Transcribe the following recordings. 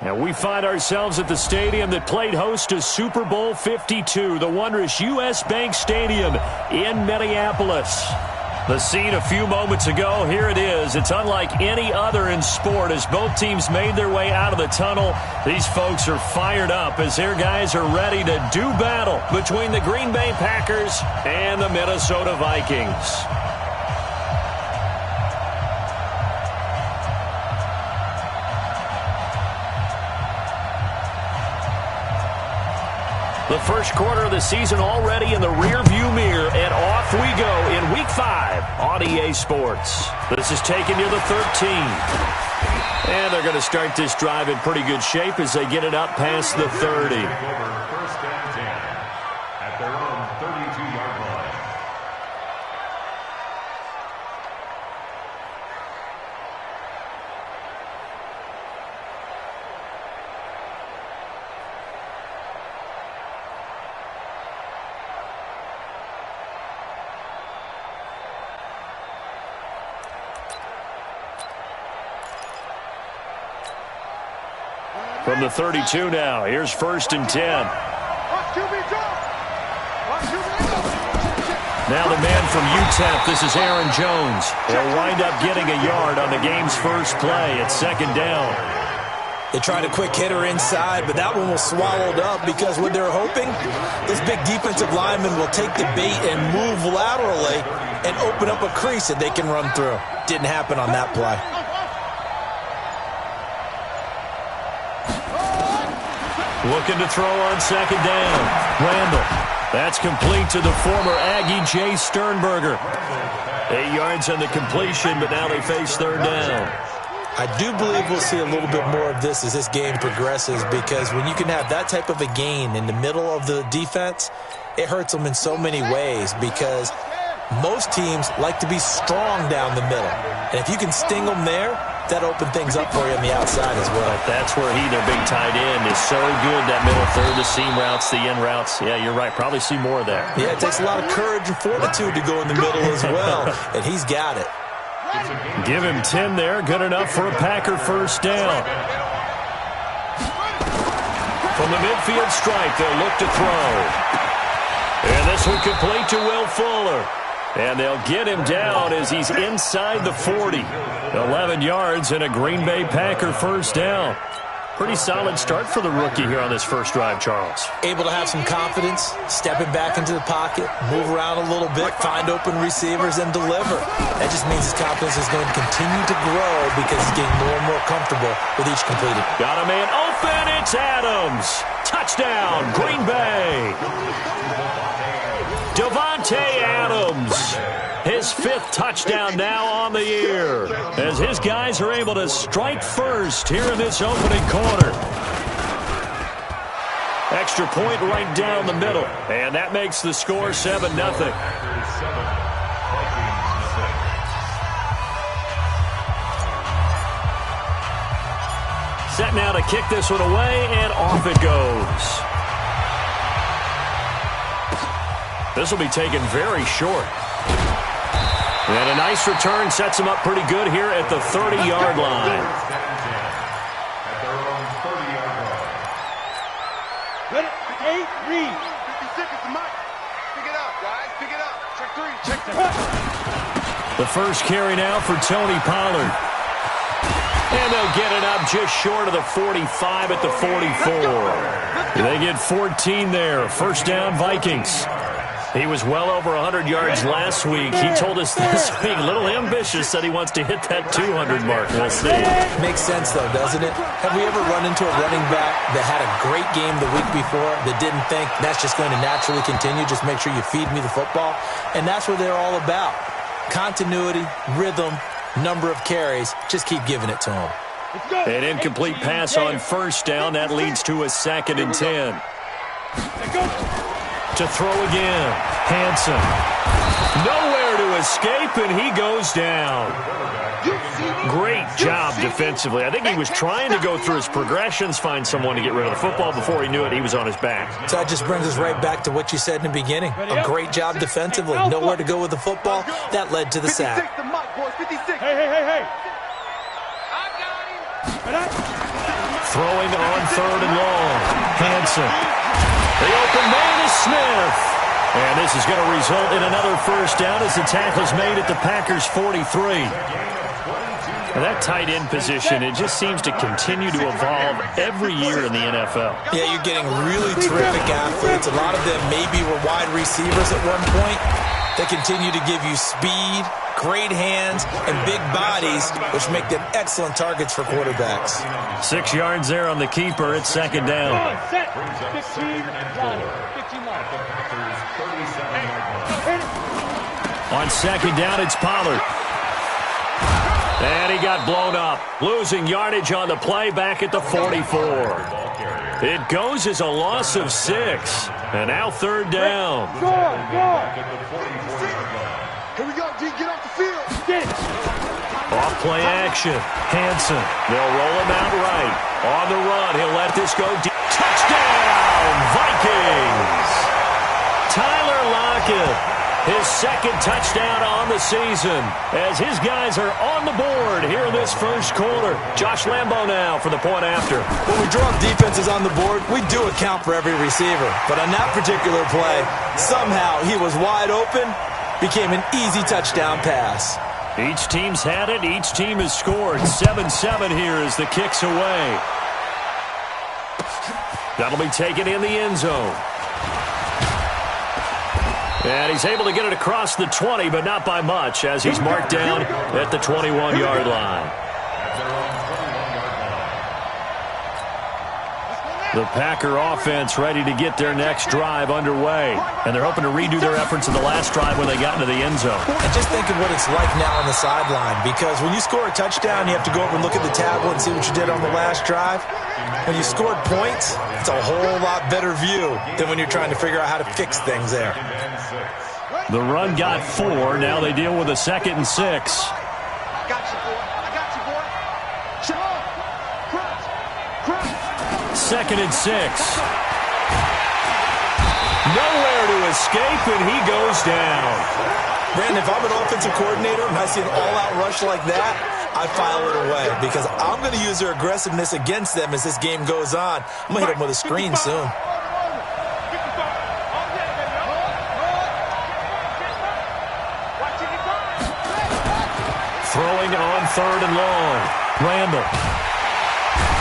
And we find ourselves at the stadium that played host to Super Bowl 52, the wondrous U.S. Bank Stadium in Minneapolis. The scene a few moments ago, here it is. It's unlike any other in sport as both teams made their way out of the tunnel. These folks are fired up as their guys are ready to do battle between the Green Bay Packers and the Minnesota Vikings. The first quarter of the season already in the rearview mirror, and off we go in Week 5 on EA Sports. This is taken near the 13. And they're going to start this drive in pretty good shape as they get it up past the 30. First and 10 at their own 32-yard line. From the 32 now, here's first and 10. Now the man from UTEP, this is Aaron Jones. He'll wind up getting a yard on the game's first play at second down. They tried a quick hitter inside, but that one was swallowed up because what they're hoping, this big defensive lineman will take the bait and move laterally and open up a crease that they can run through. Didn't happen on that play. Looking to throw on second down. Randall. That's complete to the former Aggie, Jay Sternberger. 8 yards on the completion, but now they face third down. I do believe we'll see a little bit more of this as this game progresses, because when you can have that type of a gain in the middle of the defense, it hurts them in so many ways, because most teams like to be strong down the middle. And if you can sting them there, that open things up for you on the outside as well. But that's where their big tight end, is so good, that middle third, the seam routes, the in routes. Yeah, you're right. Probably see more of that. Yeah, it takes a lot of courage and fortitude to go in the middle as well, and he's got it. Give him 10 there. Good enough for a Packer first down. From the midfield stripe, they'll look to throw. And this one complete to Will Fuller. And they'll get him down as he's inside the 40. 11 yards and a Green Bay Packer first down. Pretty solid start for the rookie here on this first drive, Charles. Able to have some confidence, stepping back into the pocket, move around a little bit, find open receivers, and deliver. That just means his confidence is going to continue to grow because he's getting more and more comfortable with each completed. Got a man open. It's Adams. Touchdown, Green Bay. Davante Adams, his 5th touchdown now on the year, as his guys are able to strike first here in this opening quarter. Extra point right down the middle, and that makes the score 7-0. Set now to kick this one away, and off it goes. This will be taken very short. And a nice return sets him up pretty good here at the 30-yard line. At their own 30-yard line. Let it, 8, read. 50 seconds to Mike. Pick it up, guys. Pick it up. Check 3. Check 2. The first carry now for Tony Pollard. And they'll get it up just short of the 45 at the 44. They get 14 there. First down, Vikings. He was well over 100 yards last week. He told us this week, a little ambitious, said he wants to hit that 200 mark. We'll see. Makes sense, though, doesn't it? Have we ever run into a running back that had a great game the week before that didn't think that's just going to naturally continue? Just make sure you feed me the football. And that's what they're all about. Continuity, rhythm, number of carries. Just keep giving it to them. An incomplete pass on first down. That leads to a 2nd and 10. To throw again. Hanson. Nowhere to escape, and he goes down. Great job defensively. I think he was trying to go through his progressions, find someone to get rid of the football. Before he knew it, he was on his back. So that just brings us right back to what you said in the beginning. A great job defensively. Nowhere to go with the football. That led to the sack. 56. Hey. Throwing on 3rd and long. Hansen. The open man is Smith. And this is going to result in another first down as the tackle's made at the Packers' 43. Now that tight end position, it just seems to continue to evolve every year in the NFL. Yeah, you're getting really terrific athletes. A lot of them maybe were wide receivers at one point. They continue to give you speed, great hands, and big bodies, which make them excellent targets for quarterbacks. 6 yards there on the keeper. It's 2nd down. On 2nd down, it's Pollard. And he got blown up. Losing yardage on the play back at the 44. It goes as a loss of 6. And now 3rd down. Here we go, D. Get off the field. Off play action. Hansen. They'll roll him out right. On the run. He'll let this go deep. Touchdown, Vikings. Tyler Lockett. His 2nd touchdown on the season as his guys are on the board here in this first quarter. Josh Lambo now for the point after. When we draw up defenses on the board, we do account for every receiver. But on that particular play, somehow he was wide open, became an easy touchdown pass. Each team's had it. Each team has scored. 7-7 here as the kick's away. That'll be taken in the end zone. And he's able to get it across the 20, but not by much, as he's marked down at the 21-yard line. The Packer offense ready to get their next drive underway. And they're hoping to redo their efforts in the last drive when they got into the end zone. And just think of what it's like now on the sideline, because when you score a touchdown, you have to go over and look at the tablet and see what you did on the last drive. When you scored points, it's a whole lot better view than when you're trying to figure out how to fix things there. The run got 4. Now they deal with a 2nd and 6. I got you, boy. I got you, boy. Crunch. 2nd and 6. Nowhere to escape, and he goes down. Brandon, if I'm an offensive coordinator and I see an all-out rush like that, I file it away because I'm going to use their aggressiveness against them as this game goes on. I'm going to hit them with a screen soon. Throwing on 3rd and long. Randall.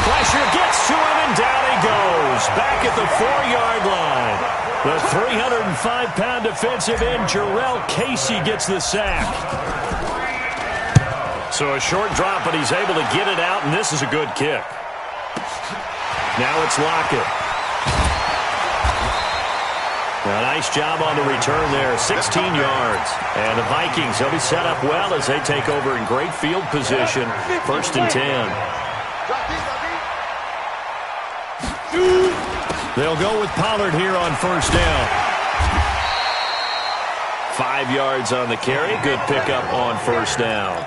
Pressure gets to him, and down he goes. Back at the 4-yard line. The 305-pound defensive end, Jarrell Casey, gets the sack. So a short drop, but he's able to get it out, and this is a good kick. Now it's Lockett. A nice job on the return there, 16 yards. And the Vikings, they'll be set up well as they take over in great field position. 1st and 10. They'll go with Pollard here on 1st down. 5 yards on the carry. Good pickup on 1st down.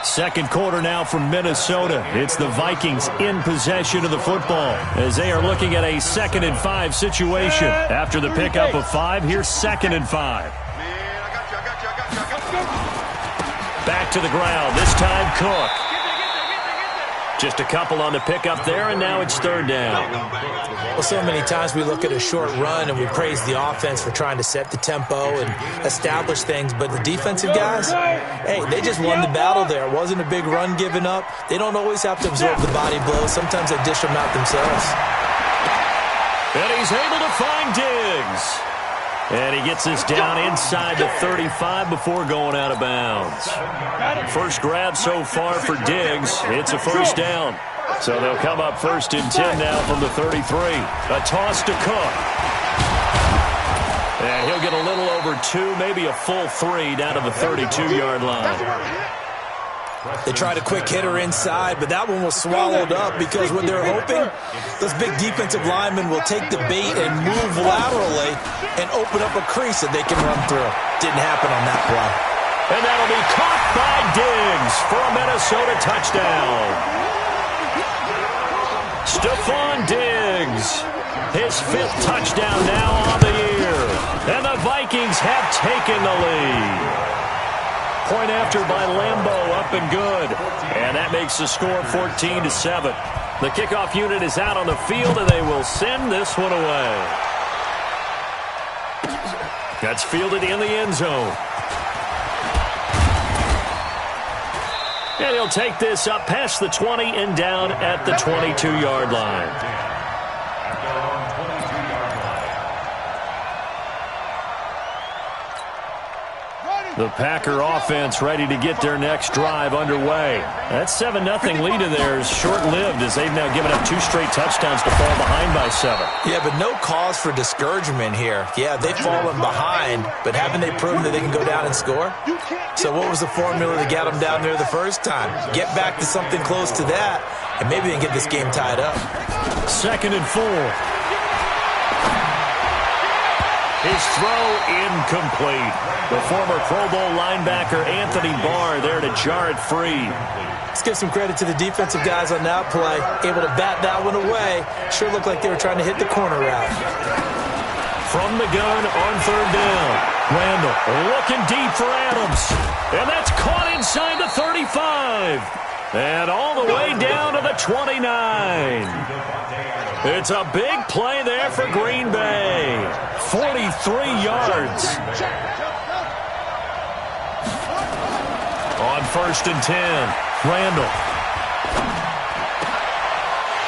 2nd quarter now from Minnesota. It's the Vikings in possession of the football as they are looking at a 2nd and 5 situation. After the pickup of 5, here's 2nd and 5. Back to the ground. This time Cook. Just a couple on the pickup there, and now it's 3rd down. Well, so many times we look at a short run and we praise the offense for trying to set the tempo and establish things, but the defensive guys, hey, they just won the battle there. It wasn't a big run given up. They don't always have to absorb the body blows. Sometimes they dish them out themselves. And he's able to find Diggs. And he gets this down inside the 35 before going out of bounds. First grab so far for Diggs. It's a 1st down. So they'll come up 1st and 10 now from the 33. A toss to Cook. And he'll get a little over 2, maybe a full 3 down to the 32-yard line. They tried a quick hitter inside, but that one was swallowed up because what they're hoping, those big defensive linemen will take the bait and move laterally and open up a crease that they can run through. Didn't happen on that play. And that'll be caught by Diggs for a Minnesota touchdown. Stephon Diggs, his 5th touchdown now on the year. And the Vikings have taken the lead. Point after by Lambeau, up and good. And that makes the score 14-7. The kickoff unit is out on the field, and they will send this one away. That's fielded in the end zone. And he'll take this up past the 20 and down at the 22-yard line. The Packer offense ready to get their next drive underway. That 7-0 lead of theirs short-lived as they've now given up 2 straight touchdowns to fall behind by 7. Yeah, but no cause for discouragement here. Yeah, they've fallen behind, but haven't they proven that they can go down and score? So what was the formula to get them down there the first time? Get back to something close to that, and maybe they can get this game tied up. 2nd and 4. His throw incomplete. The former Pro Bowl linebacker Anthony Barr there to jar it free. Let's give some credit to the defensive guys on that play. Able to bat that one away. Sure looked like they were trying to hit the corner route. From the gun on 3rd down. Randall looking deep for Adams. And that's caught inside the 35. And all the way down to the 29. It's a big play there for Green Bay. 43 yards. On 1st and 10, Randall.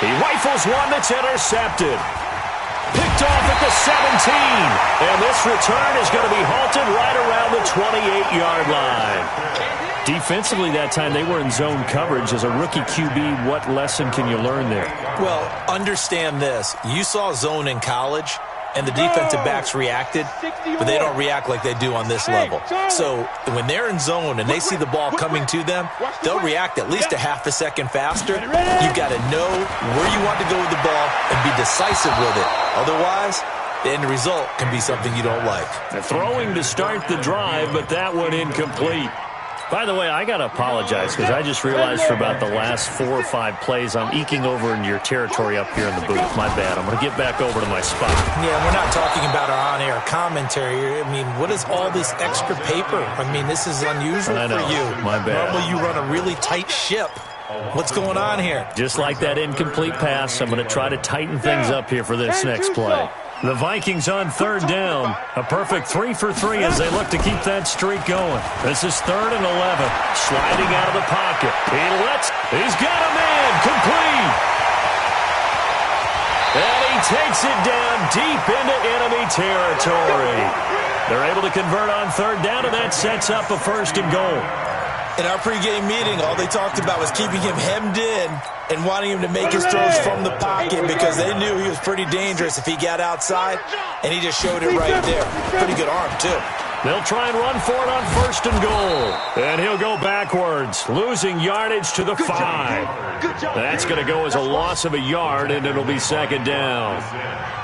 He rifles one that's intercepted. Picked off at the 17. And this return is going to be halted right around the 28-yard line. Defensively that time, they were in zone coverage. As a rookie QB, what lesson can you learn there? Well, understand this. You saw zone in college, and the defensive backs reacted, but they don't react like they do on this level. So when they're in zone and they see the ball coming to them, they'll react at least a half a second faster. You've got to know where you want to go with the ball and be decisive with it. Otherwise, the end result can be something you don't like. Throwing to start the drive, but that one incomplete. By the way, I got to apologize because I just realized for about the last 4 or 5 plays I'm eking over into your territory up here in the booth. My bad. I'm going to get back over to my spot. Yeah, we're not talking about our on-air commentary. I mean, what is all this extra paper? I mean, this is unusual for you. My bad. Normally you run a really tight ship. What's going on here? Just like that incomplete pass, I'm going to try to tighten things up here for this next play. The Vikings on 3rd down. A perfect 3 for 3 as they look to keep that streak going. This is 3rd and 11. Sliding out of the pocket. He's got a man. Complete. And he takes it down deep into enemy territory. They're able to convert on 3rd down, and that sets up a 1st and goal. In our pregame meeting, all they talked about was keeping him hemmed in and wanting him to make his throws from the pocket because they knew he was pretty dangerous if he got outside, and he just showed it right there. Pretty good arm, too. They'll try and run for it on 1st and goal. And he'll go backwards, losing yardage to the 5. That's going to go as a loss of a yard, and it'll be 2nd down.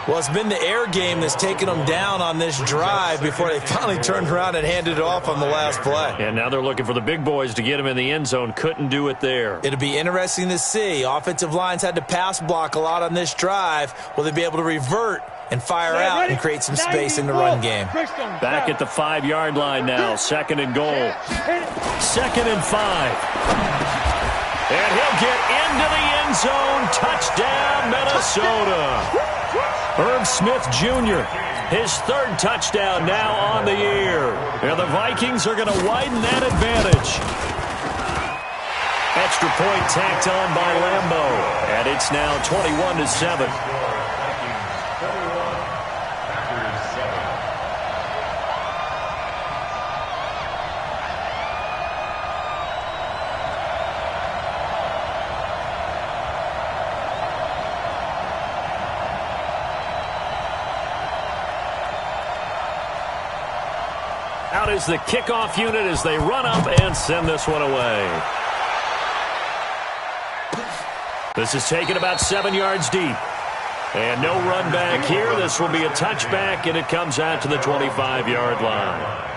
Well, it's been the air game that's taken them down on this drive before they finally turned around and handed it off on the last play. And now they're looking for the big boys to get him in the end zone. Couldn't do it there. It'll be interesting to see. Offensive lines had to pass block a lot on this drive. Will they be able to revert and fire out and create some space in the run game? Back at the 5-yard line now. 2nd and goal. 2nd and 5. And he'll get into the end zone. Touchdown, Minnesota. Herb Smith Jr., his 3rd touchdown now on the year. And the Vikings are going to widen that advantage. Extra point tacked on by Lambeau. And it's now 21-7. Out is the kickoff unit as they run up and send this one away. This is taken about 7 yards deep. And no run back here. This will be a touchback, and it comes out to the 25-yard line.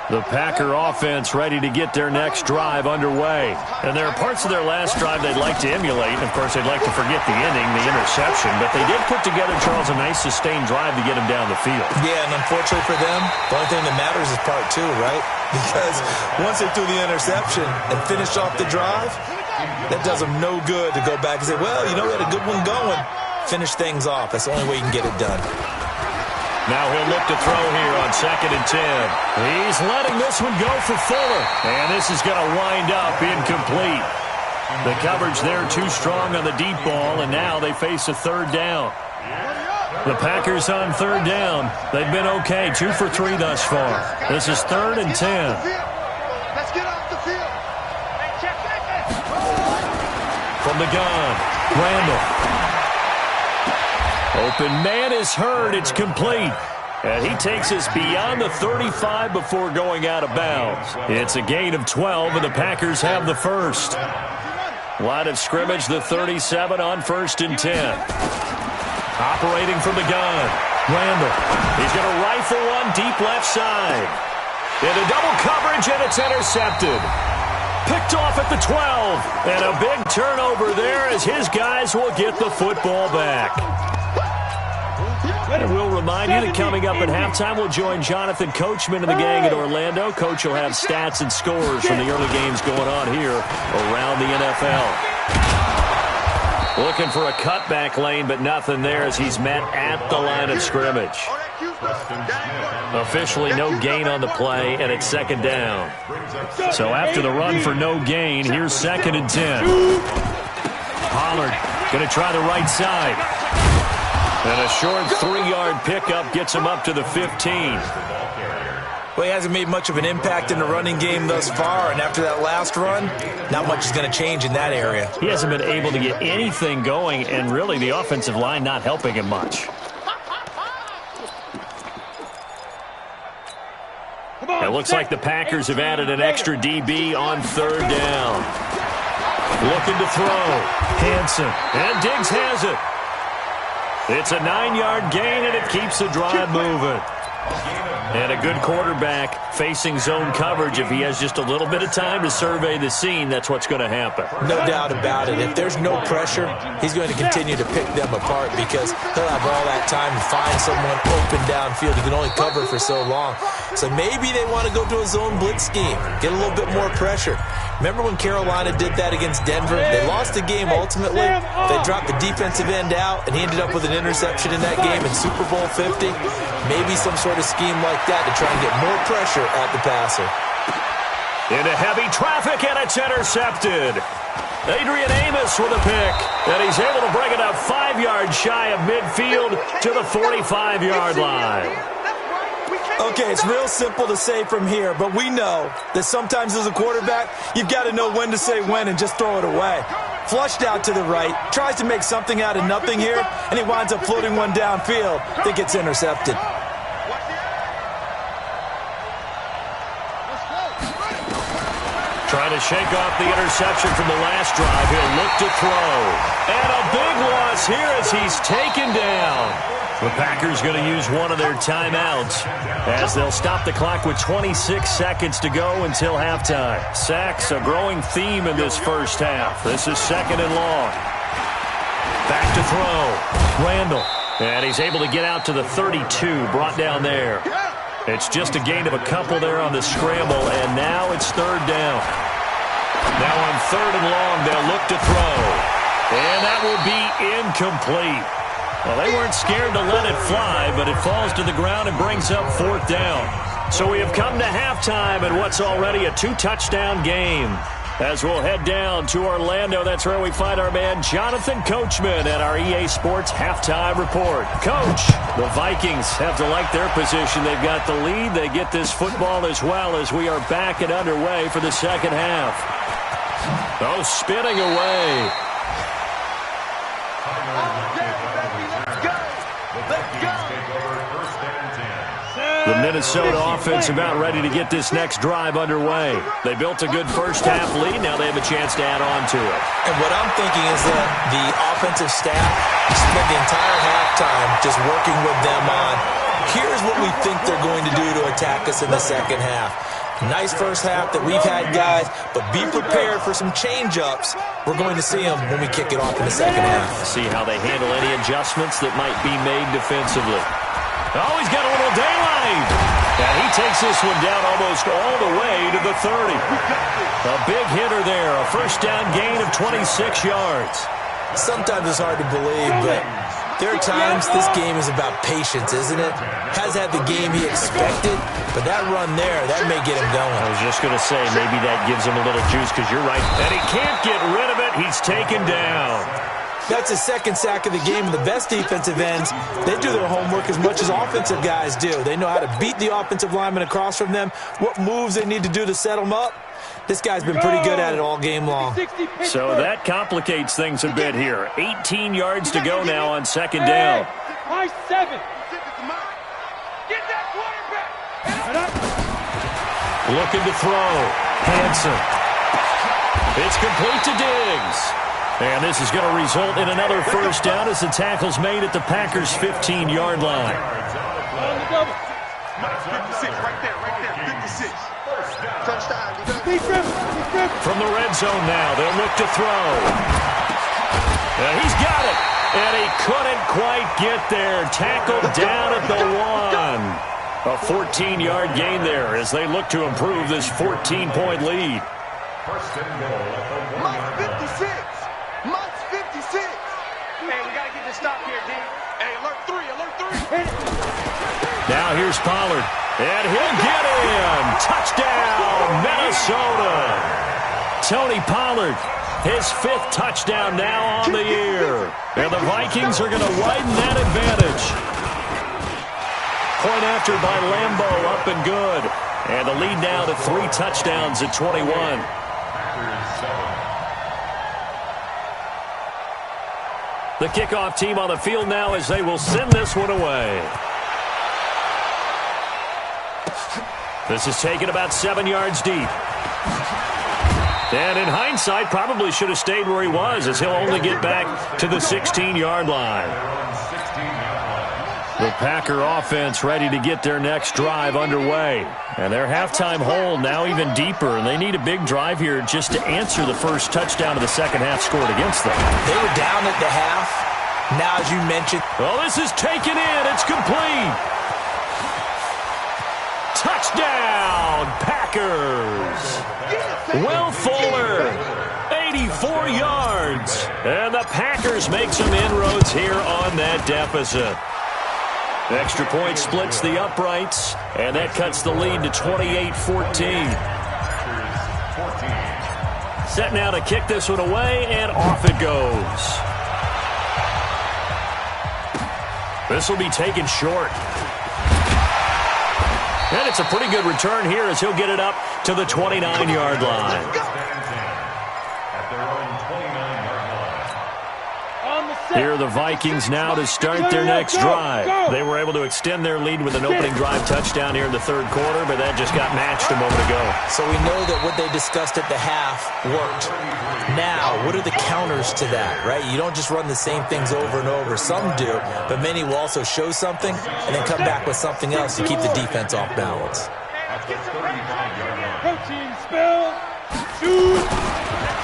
The Packer offense ready to get their next drive underway. And there are parts of their last drive they'd like to emulate. And, of course, they'd like to forget the inning, the interception. But they did put together, Charles, a nice sustained drive to get them down the field. Yeah, and unfortunately for them, the only thing that matters is part two, right? Because once they threw the interception and finished off the drive, that does them no good to go back and say, well, you know, we had a good one going. Finish things off. That's the only way you can get it done. Now he'll look to throw here on 2nd and 10. He's letting this one go for Fuller. And this is going to wind up incomplete. The coverage there too strong on the deep ball, and now they face a 3rd down. The Packers on 3rd down. They've been okay, 2 for 3 thus far. This is 3rd and 10. Let's get off the field. From the gun, Randall. Open man is heard. It's complete. And he takes us beyond the 35 before going out of bounds. It's a gain of 12, and the Packers have the first. Line of scrimmage, the 37 on 1st and 10. Operating from the gun, Randall. He's going to rifle one deep left side. Into double coverage, and it's intercepted. Picked off at the 12. And a big turnover there as his guys will get the football back. And we'll remind you that coming up at halftime, we'll join Jonathan Coachman and the gang at Orlando. Coach will have stats and scores from the early games going on here around the NFL. Looking for a cutback lane, but nothing there as he's met at the line of scrimmage. Officially no gain on the play, and it's 2nd down. So after the run for no gain, here's 2nd and 10. Pollard going to try the right side. And a short 3-yard pickup gets him up to the 15. Well, he hasn't made much of an impact in the running game thus far, and after that last run, not much is going to change in that area. He hasn't been able to get anything going, and really the offensive line not helping him much. It looks like the Packers have added an extra DB on 3rd down. Looking to throw. Hanson. And Diggs has it. It's a 9-yard gain, and it keeps the drive moving. And a good quarterback facing zone coverage. If he has just a little bit of time to survey the scene, that's what's going to happen. No doubt about it. If there's no pressure, he's going to continue to pick them apart because he'll have all that time to find someone open downfield. He can only cover for so long. So maybe they want to go to a zone blitz scheme, get a little bit more pressure. Remember when Carolina did that against Denver? They lost the game ultimately. They dropped the defensive end out, and he ended up with an interception in that game in Super Bowl 50. Maybe some sort of scheme like that to try and get more pressure at the passer. Into heavy traffic, and it's intercepted. Adrian Amos with a pick, and he's able to bring it up 5 yards shy of midfield to the 45-yard line. Okay, it's real simple to say from here, but we know that sometimes as a quarterback, you've got to know when to say when and just throw it away. Flushed out to the right, tries to make something out of nothing here, and he winds up floating one downfield that gets intercepted. Trying to shake off the interception from the last drive. He'll look to throw. And a big loss here as he's taken down. The Packers going to use one of their timeouts as they'll stop the clock with 26 seconds to go until halftime. Sacks, a growing theme in this first half. This is 2nd and long. Back to throw. Randall. And he's able to get out to the 32, brought down there. It's just a gain of a couple there on the scramble, and now it's 3rd down. Now on 3rd and long, they'll look to throw. And that will be incomplete. Well, they weren't scared to let it fly, but it falls to the ground and brings up 4th down. So we have come to halftime in what's already a 2-touchdown game. As we'll head down to Orlando, that's where we find our man Jonathan Coachman at our EA Sports Halftime Report. Coach, the Vikings have to like their position. They've got the lead. They get this football as well as we are back and underway for the second half. Oh, spinning away. The Minnesota offense about ready to get this next drive underway. They built a good first half lead. Now they have a chance to add on to it. And what I'm thinking is that the offensive staff spent the entire halftime just working with them on, here's what we think they're going to do to attack us in the second half. Nice first half that we've had, guys, but be prepared for some change-ups. We're going to see them when we kick it off in the second half. See how they handle any adjustments that might be made defensively. Oh, he's got a little daylight. And he takes this one down almost all the way to the 30. A big hitter there, a first down gain of 26 yards. Sometimes it's hard to believe, but there are times this game is about patience, isn't it? Has had the game he expected, but that run there, that may get him going. I was just going to say, maybe that gives him a little juice because you're right. And he can't get rid of it. He's taken down. That's his second sack of the game, and the best defensive ends, they do their homework as much as offensive guys do. They know how to beat the offensive lineman across from them, what moves they need to do to set them up. This guy's been pretty good at it all game long. So that complicates things a bit here. 18 yards to go now on second down. High 7. Get that quarterback. Looking to throw. Hanson. It's complete to Diggs. And this is going to result in another first down as the tackle's made at the Packers' 15-yard line. On the double. 56, right there, 56. Touchdown. From the red zone now, they'll look to throw. And he's got it. And he couldn't quite get there. Tackled down at the 1. A 14-yard gain there as they look to improve this 14-point lead. First and goal at the 1-yard line. 56. Mike's 56. Hey, we got to get this stop here, D. Hey, alert 3, alert 3. Now here's Pollard. And he'll get in. Touchdown, Minnesota. Tony Pollard, his 5th touchdown now on the year. And the Vikings are going to widen that advantage. Point after by Lambeau, up and good. And the lead now to 3 touchdowns at 21. The kickoff team on the field now as they will send this one away. This is taken about 7 yards deep. And in hindsight, probably should have stayed where he was as he'll only get back to the 16-yard line. The Packer offense ready to get their next drive underway. And their halftime hole now even deeper, and they need a big drive here just to answer the first touchdown of the second half scored against them. They were down at the half. Now, as you mentioned, well, this is taken in. It's complete. Touchdown, Packers. Will Fuller, 84 yards. And the Packers make some inroads here on that deficit. Extra point splits the uprights, and that cuts the lead to 28-14. Set now to kick this one away, and off it goes. This will be taken short. And it's a pretty good return here as he'll get it up to the 29-yard line. Here are the Vikings now to start their next drive. They were able to extend their lead with an opening drive touchdown here in the third quarter, but that just got matched a moment ago. So we know that what they discussed at the half worked. Now, what are the counters to that, right? You don't just run the same things over and over. Some do, but many will also show something and then come back with something else to keep the defense off balance. Protein spill. Shoot.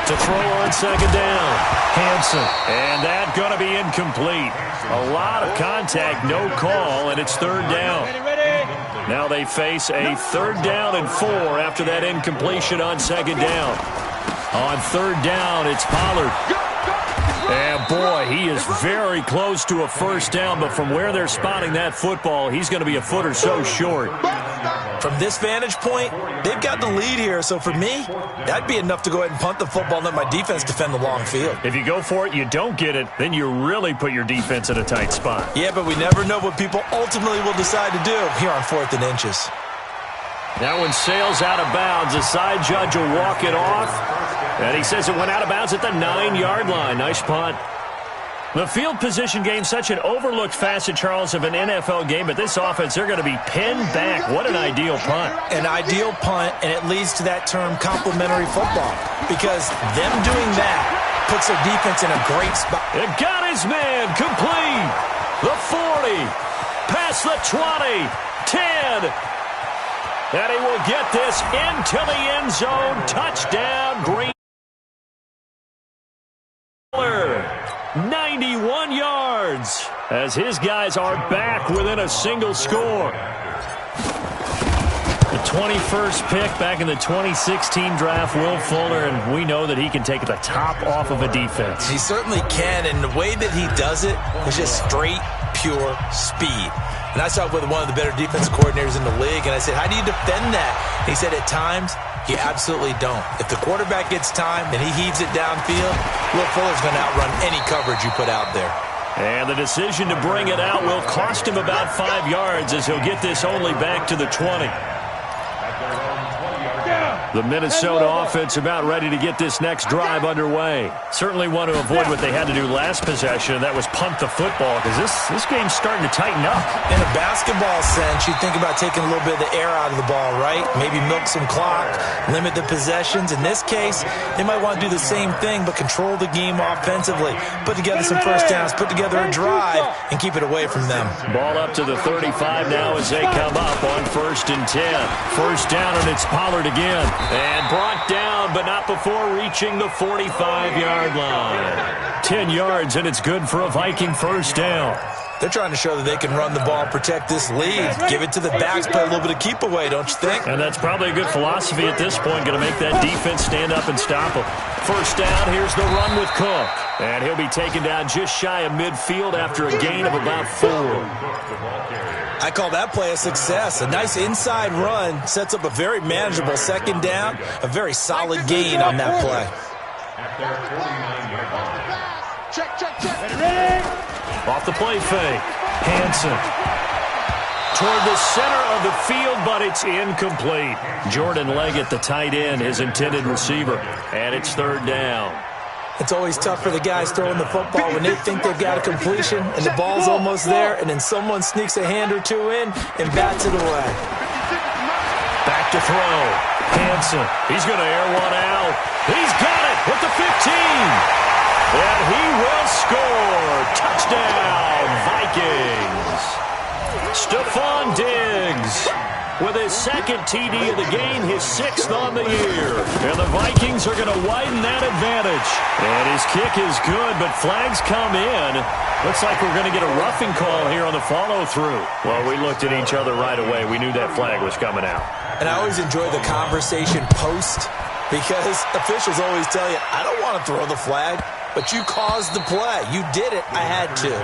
To throw on second down, Hanson. And that going to be incomplete. A lot of contact, no call, and it's third down. Now they face a 3rd down and 4 after that incompletion on second down. On 3rd down, it's Pollard. And boy, he is very close to a first down, but from where they're spotting that football, he's going to be a foot or so short. From this vantage point, they've got the lead here, so for me, that'd be enough to go ahead and punt the football and let my defense defend the long field. If you go for it, you don't get it, then you really put your defense in a tight spot. Yeah, but we never know what people ultimately will decide to do here on 4th and inches. That one sails out of bounds. The side judge will walk it off, and he says it went out of bounds at the 9-yard line. Nice punt. The field position game, such an overlooked facet, Charles, of an NFL game, but this offense, they're going to be pinned back. What an ideal punt. An ideal punt, and it leads to that term complementary football, because them doing that puts their defense in a great spot. It got his man complete. The 40, past the 20, 10. And he will get this into the end zone. Touchdown, Green. 91 yards as his guys are back within a single score. The 21st pick back in the 2016 draft, Will Fuller, and we know that he can take the top off of a defense. He certainly can, and the way that he does it is just straight, pure speed. And I talked with one of the better defensive coordinators in the league, and I said, how do you defend that? And he said, at times, you absolutely don't. If the quarterback gets time and he heaves it downfield, Will Fuller's going to outrun any coverage you put out there. And the decision to bring it out will cost him about 5 yards as he'll get this only back to the 20. The Minnesota offense about ready to get this next drive underway. Certainly want to avoid what they had to do last possession, and that was punt the football, because this game's starting to tighten up. In a basketball sense, you think about taking a little bit of the air out of the ball, right? Maybe milk some clock, limit the possessions. In this case, they might want to do the same thing, but control the game offensively. Put together some first downs, put together a drive, and keep it away from them. Ball up to the 35 now as they come up on 1st and 10. First down, and it's Pollard again. And brought down, but not before reaching the 45-yard line. 10 yards, and it's good for a Viking first down. They're trying to show that they can run the ball, protect this lead, give it to the backs, play a little bit of keep away, don't you think? And that's probably a good philosophy at this point, going to make that defense stand up and stop them. First down, here's the run with Cook. And he'll be taken down just shy of midfield after a gain of about 4. I call that play a success. A nice inside run sets up a very manageable second down, a very solid gain on that play. Off the play fake, Hansen toward the center of the field, but it's incomplete. Jordan Leggett, the tight end, his intended receiver, and it's 3rd down. It's always tough for the guys throwing the football when they think they've got a completion and the ball's almost there, and then someone sneaks a hand or two in and bats it away. Back to throw. Hansen, he's going to air one out. He's got it with the 15. And he will score. Touchdown, Vikings. Stephon Diggs with his 2nd TD of the game, his 6th on the year. And the Vikings are going to widen that advantage. And his kick is good, but flags come in. Looks like we're going to get a roughing call here on the follow-through. Well, we looked at each other right away. We knew that flag was coming out. And I always enjoy the conversation post, because officials always tell you, I don't want to throw the flag, but you caused the play. You did it. I had to.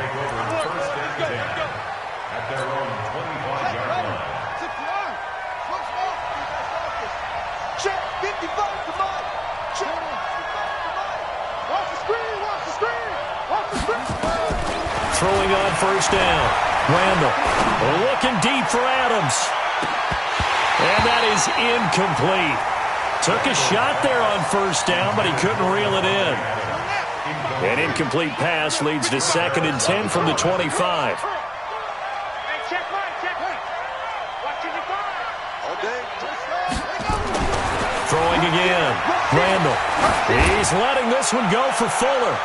Throwing on first down. Randall looking deep for Adams. And that is incomplete. Took a shot there on first down, but he couldn't reel it in. An incomplete pass leads to 2nd and 10 from the 25. Throwing again. Randall. He's letting this one go for Fuller.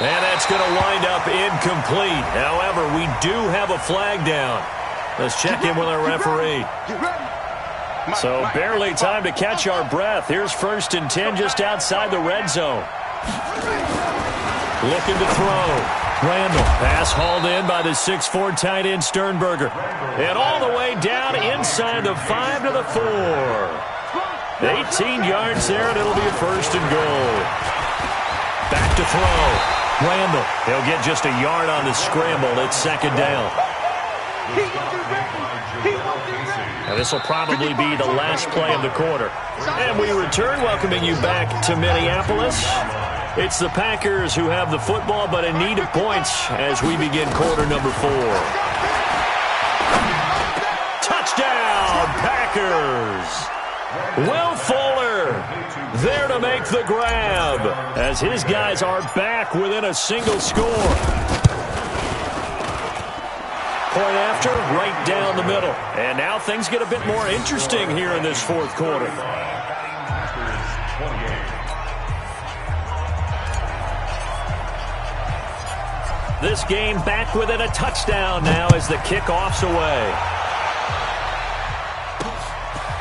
And that's going to wind up incomplete. However, we do have a flag down. Let's check in with our referee. So barely time to catch our breath. Here's 1st and 10 just outside the red zone. Looking to throw. Randall. Pass hauled in by the 6'4" tight end Sternberger. And all the way down inside the 5 to the 4. 18 yards there, and it'll be a 1st and goal. Back to throw. Randall. He'll get just a yard on the scramble. It's 2nd down. Now this will probably be the last play of the quarter. And we return, welcoming you back to Minneapolis. It's the Packers who have the football, but in need of points as we begin quarter number 4. Touchdown, Packers! Will Fuller there to make the grab as his guys are back within a single score. Point after, right down the middle. And now things get a bit more interesting here in this 4th quarter. This game back within a touchdown now as the kickoff's away.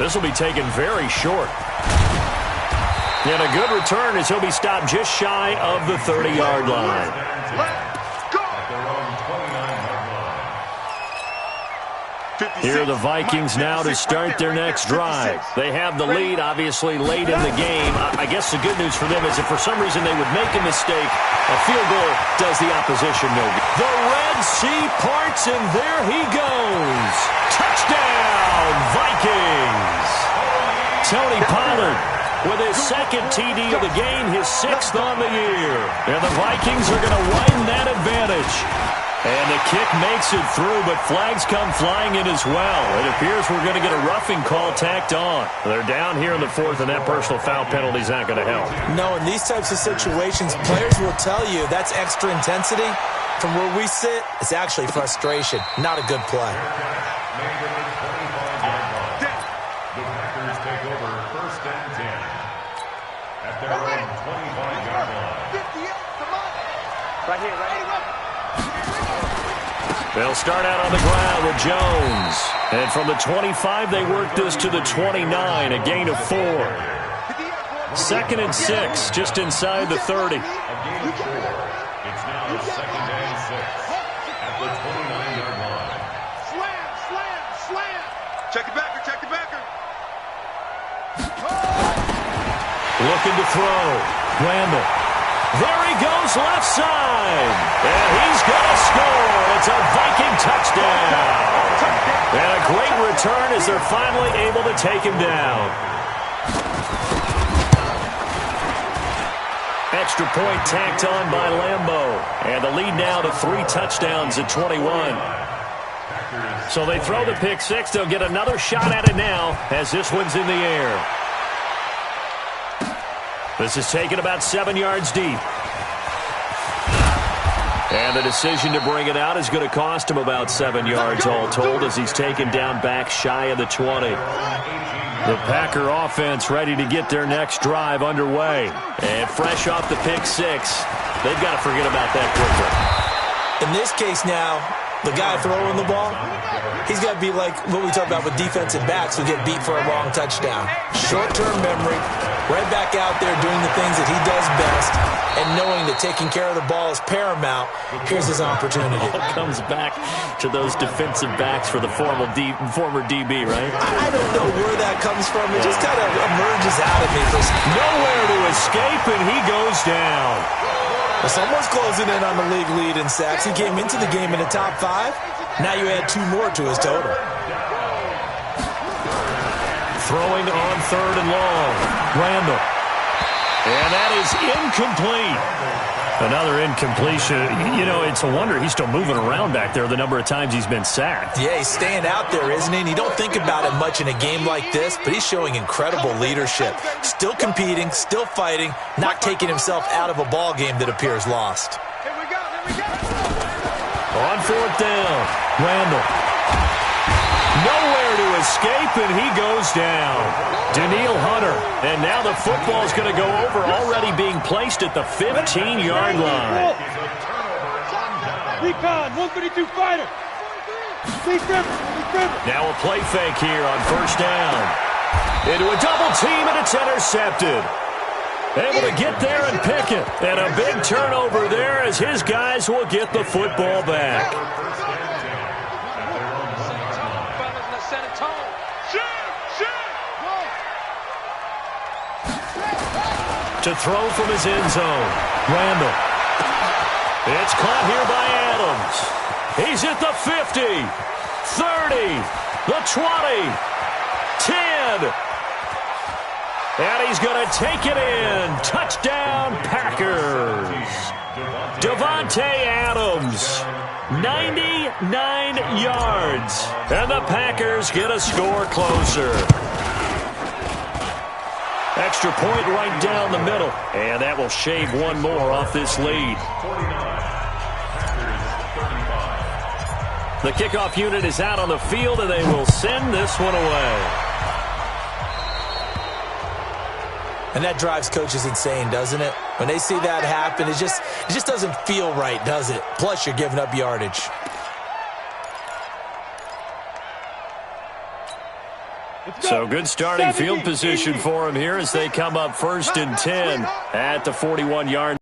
This will be taken very short. And a good return as he'll be stopped just shy of the 30-yard line. Here are the Vikings now to start their next drive. They have the lead, obviously, late in the game. I guess the good news for them is if for some reason they would make a mistake, a field goal does the opposition no good. The Red Sea parts, and there he goes. Touchdown, Vikings! Tony Pollard with his second TD of the game, his 6th on the year. And the Vikings are going to widen that advantage. And the kick makes it through, but flags come flying in as well. It appears we're going to get a roughing call tacked on. They're down here in the 4th, and that personal foul penalty is not going to help. No, in these types of situations, players will tell you that's extra intensity. From where we sit, it's actually frustration. Not a good play. The Packers take over 1st and 10 at their own 25-yard line. Right here, right here. They'll start out on the ground with Jones. And from the 25, they work this to the 29, a gain of 4. 2nd and 6, just inside the 30. A gain of 4. It's now 2nd and 6 at the 29-yard line. Slam. Check it backer, check it backer. Looking to throw. Randall. There he goes, left side. And he's going to score. It's a Viking touchdown. And a great return as they're finally able to take him down. Extra point tacked on by Lambeau. And the lead now to 3 touchdowns at 21. So they throw the pick 6. They'll get another shot at it now as this one's in the air. This is taken about 7 yards deep. And the decision to bring it out is going to cost him about 7 yards all told as he's taken down back shy of the 20. The Packer offense ready to get their next drive underway. And fresh off the pick 6, they've got to forget about that quickly. In this case now, the guy throwing the ball, he's got to be like what we talk about with defensive backs who get beat for a long touchdown. Short-term memory, right back out there doing the things that he does best, and knowing that taking care of the ball is paramount. Here's his opportunity. It all comes back to those defensive backs for the former DB, right? I don't know where that comes from. It just kind of emerges out of me. Nowhere to escape, and he goes down. Well, someone's closing in on the league lead in sacks. He came into the game in the top 5. Now you add 2 more to his total. Throwing on 3rd and long. Randall. And that is incomplete. Another incompletion. You know, it's a wonder he's still moving around back there the number of times he's been sacked. Yeah, he's staying out there, isn't he? And you don't think about it much in a game like this, but he's showing incredible leadership. Still competing, still fighting, not taking himself out of a ball game that appears lost. Here we go. On 4th down, Randall. Nowhere to escape, and he goes down. Daniil Hunter. And now the football is going to go over, already being placed at the 15-yard line. Recon, 132 fighter. Now a play fake here on 1st down. Into a double team, and it's intercepted. Able to get there and pick it. And a big turnover there as his guys will get the football back. To throw from his end zone. Randall. It's caught here by Adams. He's at the 50, 30, the 20, 10. And he's going to take it in. Touchdown, Packers. Davante Adams, 99 yards. And the Packers get a score closer. Extra point right down the middle. And that will shave one more off this lead. The kickoff unit is out on the field, and they will send this one away. And that drives coaches insane, doesn't it? When they see that happen, it just doesn't feel right, does it? Plus, you're giving up yardage. So good starting field position for him here as they come up 1st and 10 at the 41-yard.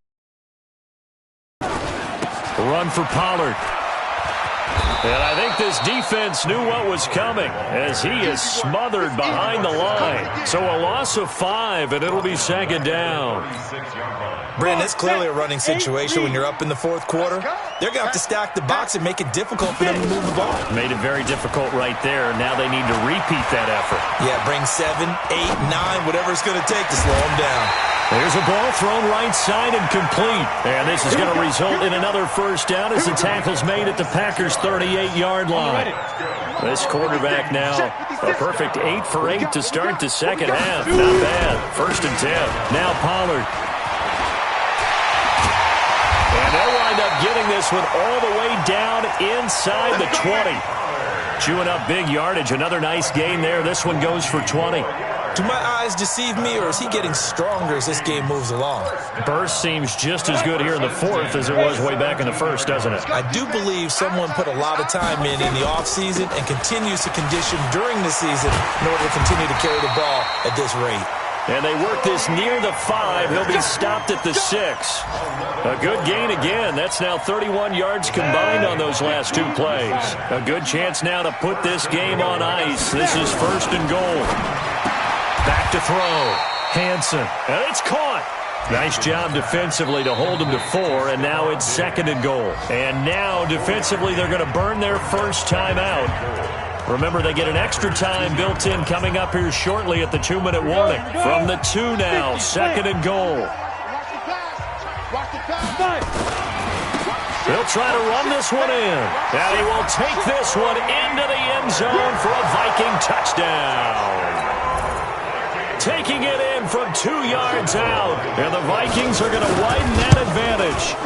Run for Pollard. And I think this defense knew what was coming as he is smothered behind the line. So a loss of 5, and it'll be 2nd down. Brandon, it's clearly a running situation when you're up in the 4th quarter. They're going to have to stack the box and make it difficult for them to move the ball. Made it very difficult right there. Now they need to repeat that effort. Yeah, bring 7, 8, 9, whatever it's going to take to slow them down. There's a ball thrown right side and complete. And this is going to result in another 1st down as the tackle's made at the Packers' 38-yard line. This quarterback now a perfect 8 for 8 to start the 2nd half. Not bad. 1st and 10. Now Pollard. And they'll wind up getting this one all the way down inside the 20. Chewing up big yardage. Another nice gain there. This one goes for 20. Do my eyes deceive me, or is he getting stronger as this game moves along? Burst seems just as good here in the 4th as it was way back in the 1st, doesn't it? I do believe someone put a lot of time in the offseason and continues to condition during the season in order to continue to carry the ball at this rate. And they work this near the 5. He'll be stopped at the 6. A good gain again. That's now 31 yards combined on those last 2 plays. A good chance now to put this game on ice. This is 1st and goal. Back to throw. Hansen. And it's caught. Nice job defensively to hold him to 4, and now it's 2nd and goal. And now defensively they're going to burn their first time out. Remember, they get an extra time built in coming up here shortly at the 2-minute warning. From the 2 now, 2nd and goal. They'll try to run this one in. And he will take this one into the end zone for a Viking touchdown. Taking it in from 2 yards out. And the Vikings are going to widen that advantage.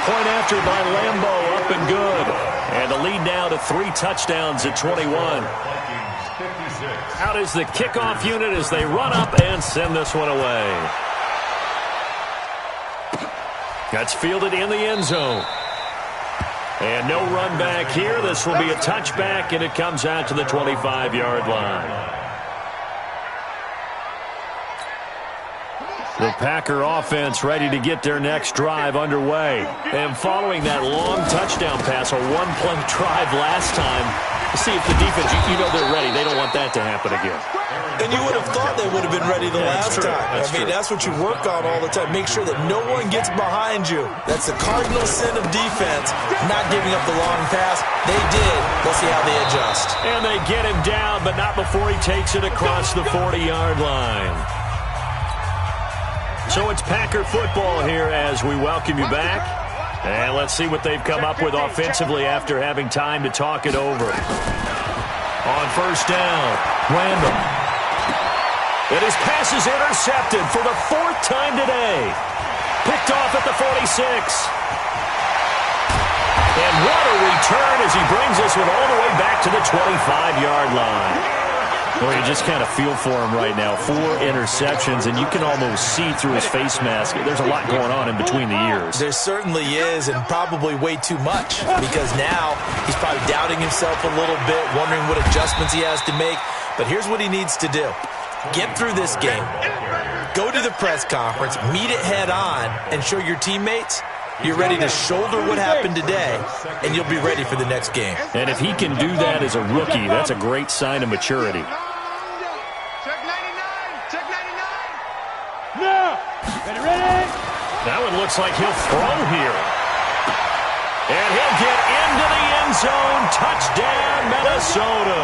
Point after by Lambeau, up and good. And the lead now to 3 touchdowns at 21. Out is the kickoff unit as they run up and send this one away. That's fielded in the end zone. And no run back here. This will be a touchback, and it comes out to the 25-yard line. The Packer offense ready to get their next drive underway. And following that long touchdown pass, a 1-play drive last time, to see if the defense, you know they're ready. They don't want that to happen again. And you would have thought they would have been ready the last time. That's what you work on all the time. Make sure that no one gets behind you. That's the cardinal sin of defense, not giving up the long pass. They did. Let's see how they adjust. And they get him down, but not before he takes it across the 40-yard line. So it's Packer football here as we welcome you back. And let's see what they've come up with offensively after having time to talk it over. On 1st down, Randall. And his pass is intercepted for the 4th time today. Picked off at the 46. And what a return as he brings this one all the way back to the 25-yard line. Well, you just kind of feel for him right now. 4 interceptions, and you can almost see through his face mask. There's a lot going on in between the ears. There certainly is, and probably way too much, because now he's probably doubting himself a little bit, wondering what adjustments he has to make. But here's what he needs to do. Get through this game. Go to the press conference, meet it head on, and show your teammates you're ready to shoulder what happened today, and you'll be ready for the next game. And if he can do that as a rookie, that's a great sign of maturity. That one looks like he'll throw here. And he'll get into the end zone. Touchdown, Minnesota.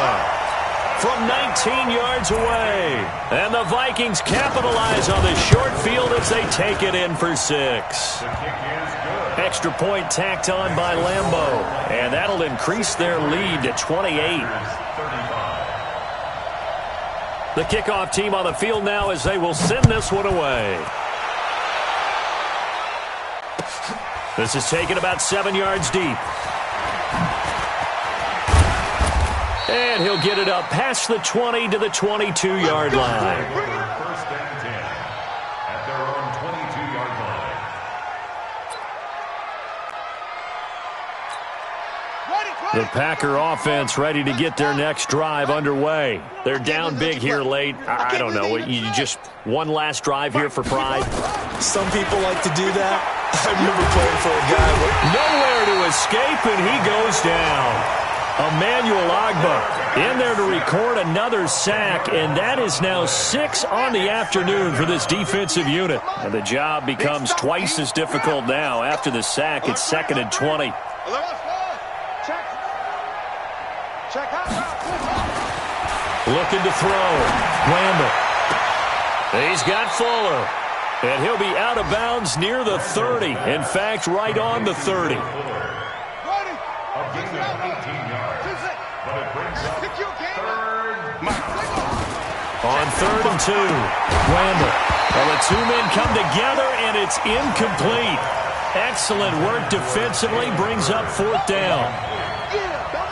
From 19 yards away. And the Vikings capitalize on the short field as they take it in for 6. Extra point tacked on by Lambeau. And that'll increase their lead to 28. The kickoff team on the field now as they will send this one away. This is taken about 7 yards deep. And he'll get it up past the 20 to the 22-yard line. 1st and 10 at their own 22-yard line. The Packer offense ready to get their next drive underway. They're down big here late. I don't know. You just one last drive here for pride. Some people like to do that. I remember playing for a guy. Nowhere to escape, and he goes down. Emmanuel Ogbah in there to record another sack, and that is now 6 on the afternoon for this defensive unit. And the job becomes twice as difficult now. After the sack, it's 2nd and 20. Looking to throw. Randall. He's got Fuller. And he'll be out of bounds near the 30. In fact, right on the 30. On 3rd and 2. Randall. Well, the two men come together, and it's incomplete. Excellent work defensively. Brings up 4th down.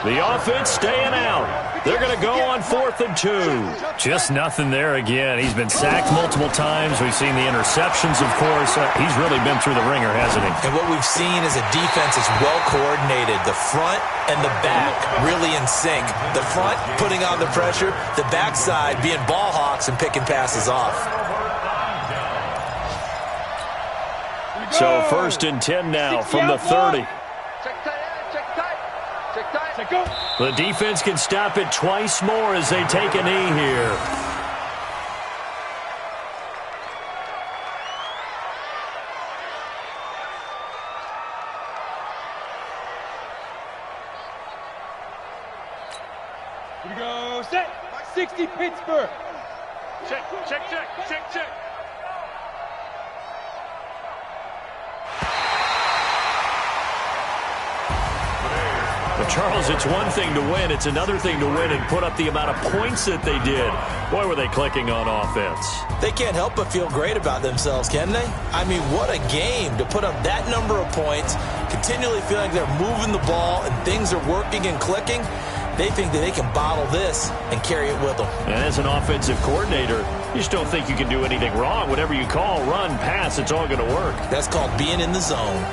The offense staying out. They're going to go on 4th and 2. Just nothing there again. He's been sacked multiple times. We've seen the interceptions, of course. He's really been through the ringer, hasn't he? And what we've seen is a defense that's well coordinated. The front and the back really in sync. The front putting on the pressure. The backside being ball hawks and picking passes off. So 1st and 10 now from the 30. The defense can stop it twice more as they take a knee here. Here we go. Set. 60 Pittsburgh. Check. But Charles, it's one thing to win. It's another thing to win and put up the amount of points that they did. Boy, were they clicking on offense. They can't help but feel great about themselves, can they? I mean, what a game to put up that number of points, continually feeling they're moving the ball and things are working and clicking. They think that they can bottle this and carry it with them. And as an offensive coordinator, you just don't think you can do anything wrong. Whatever you call, run, pass, it's all going to work. That's called being in the zone.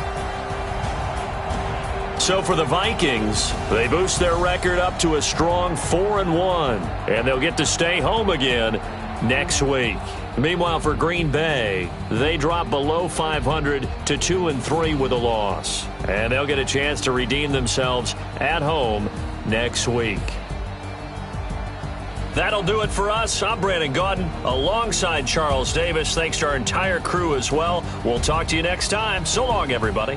So for the Vikings, they boost their record up to a strong 4-1, and they'll get to stay home again next week. Meanwhile, for Green Bay, they drop below 500 to 2-3 with a loss, and they'll get a chance to redeem themselves at home next week. That'll do it for us. I'm Brandon Gaudin alongside Charles Davis. Thanks to our entire crew as well. We'll talk to you next time. So long, everybody.